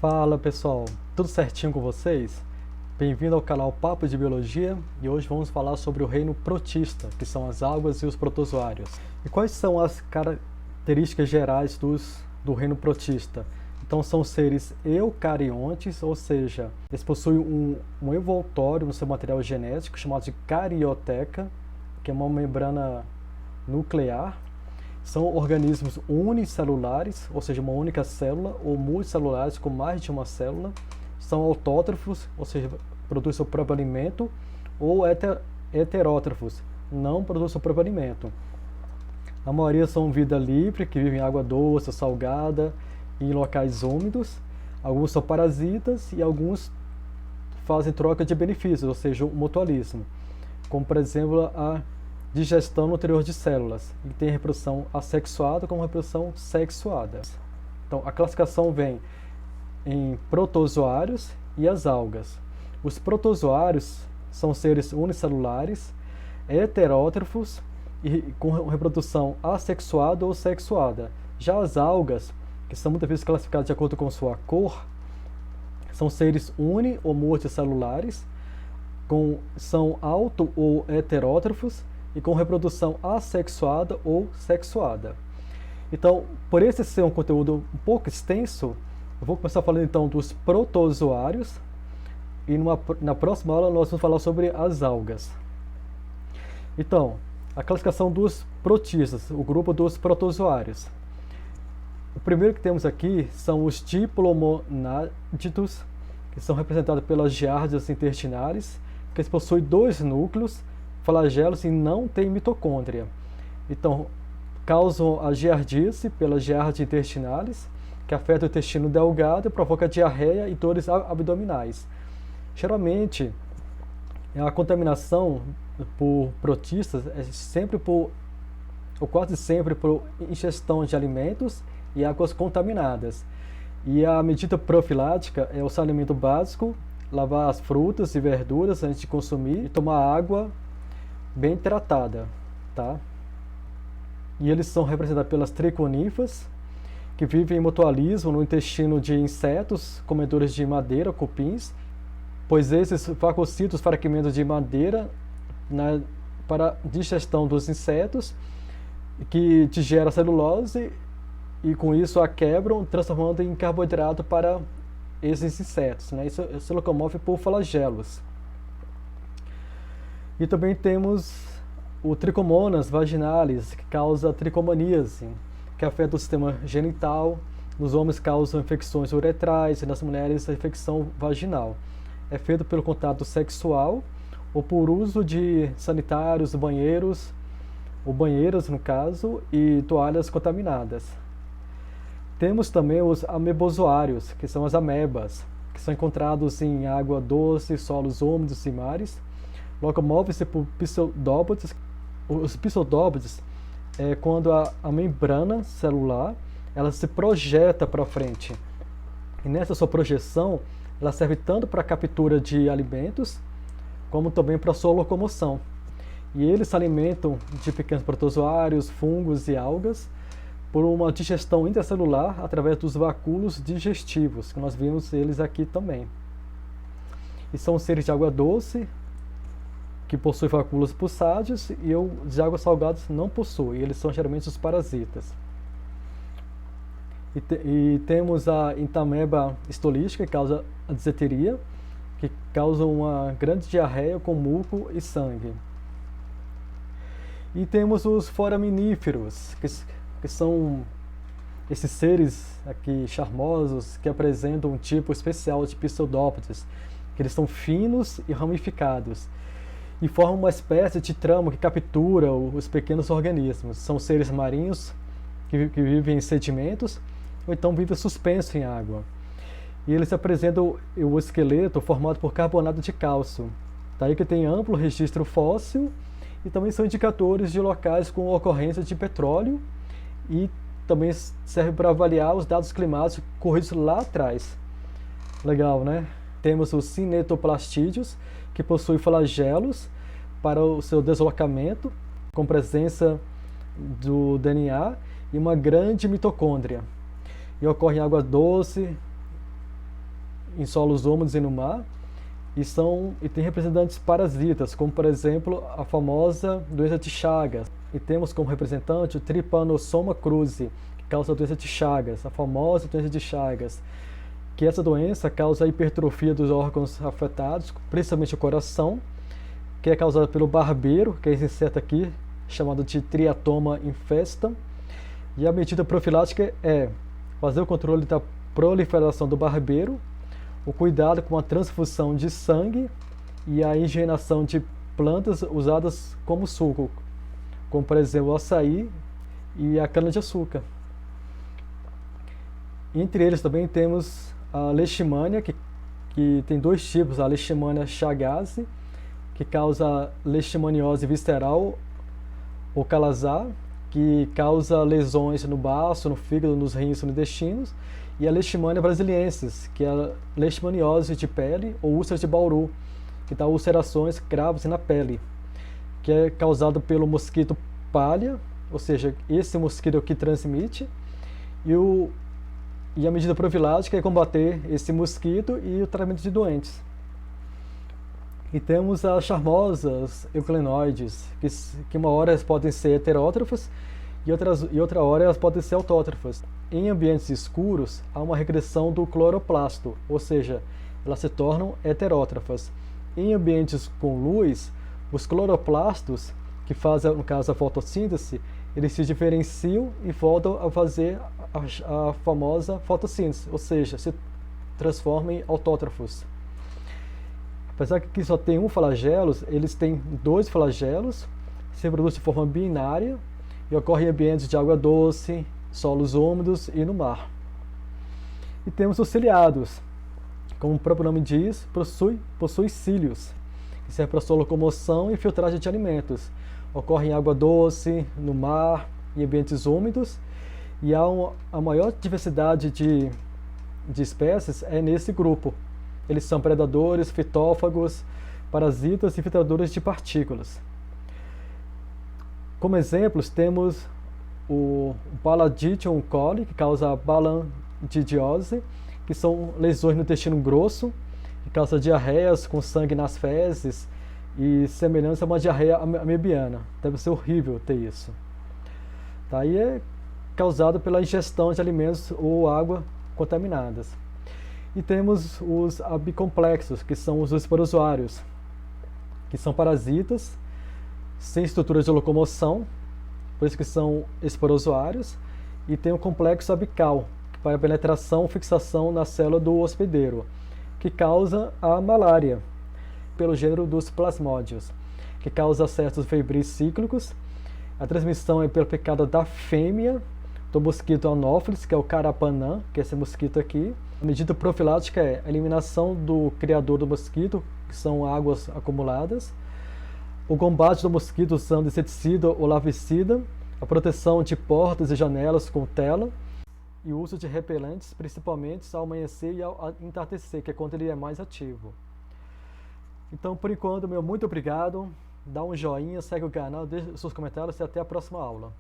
Fala pessoal, tudo certinho com vocês? Bem-vindo ao canal Papo de Biologia e hoje vamos falar sobre o reino protista, que são as algas e os protozoários. E quais são as características gerais do reino protista? Então são seres eucariontes, ou seja, eles possuem um envoltório no seu material genético chamado de carioteca, que é uma membrana nuclear. São organismos unicelulares, ou seja, uma única célula, ou multicelulares com mais de uma célula. São autótrofos, ou seja, produzem seu próprio alimento, ou heterótrofos, não produzem seu próprio alimento. A maioria são vida livre, que vivem em água doce, salgada, e em locais úmidos. Alguns são parasitas e alguns fazem troca de benefícios, ou seja, o mutualismo, como por exemplo a digestão no interior de células, e tem reprodução assexuada como reprodução sexuada. Então, a classificação vem em protozoários e as algas. Os protozoários são seres unicelulares, heterótrofos e com reprodução assexuada ou sexuada. Já as algas, que são muitas vezes classificadas de acordo com sua cor, são seres uni ou multicelulares, são auto ou heterótrofos e com reprodução assexuada ou sexuada. Então, por esse ser um conteúdo um pouco extenso, eu vou começar falando então dos protozoários e na próxima aula nós vamos falar sobre as algas. Então, a classificação dos protistas, o grupo dos protozoários. O primeiro que temos aqui são os diplomonádidos, que são representados pelas giardias intestinais, que eles possuem dois núcleos, flagelos e não tem mitocôndria. Então, causam a giardíase pelas giardias intestinais, que afeta o intestino delgado e provoca diarreia e dores abdominais. Geralmente, a contaminação por protistas é sempre ou quase sempre por ingestão de alimentos e águas contaminadas. E a medida profilática é o saneamento básico, lavar as frutas e verduras antes de consumir e tomar água bem tratada, tá? E eles são representados pelas triconíferas, que vivem em mutualismo no intestino de insetos, comedores de madeira, cupins, pois esses fagocitam os fragmentos de madeira para digestão dos insetos, que digera a celulose e com isso a quebram, transformando em carboidrato para esses insetos, né? Isso se locomove por flagelos. E também temos o Trichomonas vaginalis, que causa tricomaníase, que afeta o sistema genital. Nos homens causa infecções uretrais e nas mulheres a infecção vaginal. É feito pelo contato sexual ou por uso de sanitários, banheiros, ou banheiras no caso, e toalhas contaminadas. Temos também os amebozoários, que são as amebas, que são encontrados em água doce, solos úmidos e mares. Locomove-se por pseudópodes. Os pseudópodes é quando a membrana celular ela se projeta para frente. E nessa sua projeção, ela serve tanto para a captura de alimentos, como também para a sua locomoção. E eles se alimentam de pequenos protozoários, fungos e algas por uma digestão intracelular através dos vacúolos digestivos, que nós vimos eles aqui também. E são seres de água doce, que possuem vacúolos pulsádeos, e os de águas salgadas não possuem, eles são geralmente os parasitas. E temos a Entamoeba stolística, que causa a disenteria, que causa uma grande diarreia com muco e sangue. E temos os foraminíferos, que são esses seres aqui charmosos, que apresentam um tipo especial de pseudópodes, que eles são finos e ramificados, e formam uma espécie de tramo que captura os pequenos organismos. São seres marinhos que vivem em sedimentos, ou então vivem suspensos em água. E eles apresentam o esqueleto formado por carbonato de cálcio. Daí que tem amplo registro fóssil, e também são indicadores de locais com ocorrência de petróleo, e também serve para avaliar os dados climáticos corridos lá atrás. Legal, né? Temos os cinetoplastídeos, que possuem flagelos para o seu deslocamento, com presença do DNA e uma grande mitocôndria. E ocorre em água doce, em solos úmidos e no mar, e tem representantes parasitas, como por exemplo a famosa doença de Chagas. E temos como representante o Trypanosoma cruzi, que causa a doença de Chagas, a famosa doença de Chagas, que essa doença causa a hipertrofia dos órgãos afetados, principalmente o coração, que é causada pelo barbeiro, que é esse inseto aqui, chamado de Triatoma infestam. E a medida profilática é fazer o controle da proliferação do barbeiro, o cuidado com a transfusão de sangue e a higienização de plantas usadas como suco, como por exemplo o açaí e a cana-de-açúcar. Entre eles também temos a leishmania, que tem dois tipos, a leishmania chagas, que causa leishmaniose visceral ou calazar, que causa lesões no baço, no fígado, nos rins e nos intestinos, e a leishmania brasiliensis, que é a leishmaniose de pele ou úlceras de Bauru, que dá ulcerações graves na pele, que é causado pelo mosquito palha, ou seja, esse mosquito que transmite, e a medida profilática é combater esse mosquito e o tratamento de doentes. E temos as charmosas euclenoides, que uma hora elas podem ser heterótrofas e outra hora elas podem ser autótrofas. Em ambientes escuros, há uma regressão do cloroplasto, ou seja, elas se tornam heterótrofas. Em ambientes com luz, os cloroplastos, que fazem, no caso, a fotossíntese, eles se diferenciam e voltam a fazer a famosa fotossíntese, ou seja, se transformam em autótrofos. Apesar que só tem um flagelo, eles têm dois flagelos, se reproduzem de forma binária e ocorrem em ambientes de água doce, solos úmidos e no mar. E temos os ciliados, como o próprio nome diz, possui cílios, que servem para sua locomoção e filtragem de alimentos. Ocorre em água doce, no mar, em ambientes úmidos, e a maior diversidade de espécies é nesse grupo. Eles são predadores, fitófagos, parasitas e filtradores de partículas. Como exemplos, temos o Paladitium coli, que causa balandidiose, que são lesões no intestino grosso, que causa diarreias com sangue nas fezes e semelhança a uma diarreia amebiana. Deve ser horrível ter isso. Tá? E é causado pela ingestão de alimentos ou água contaminadas. E temos os abicomplexos, que são os esporozoários, que são parasitas sem estrutura de locomoção, por isso que são esporozoários, e tem o complexo apical, que para penetração e fixação na célula do hospedeiro, que causa a malária, pelo gênero dos plasmódios, que causa acessos febris cíclicos. A transmissão é pela picada da fêmea do mosquito Anopheles, que é o Carapanã, que é esse mosquito aqui. A medida profilática é a eliminação do criador do mosquito, que são águas acumuladas, o combate do mosquito usando inseticida ou larvicida, a proteção de portas e janelas com tela, e o uso de repelentes, principalmente ao amanhecer e ao entardecer, que é quando ele é mais ativo. Então, por enquanto, muito obrigado, dá um joinha, segue o canal, deixe seus comentários e até a próxima aula.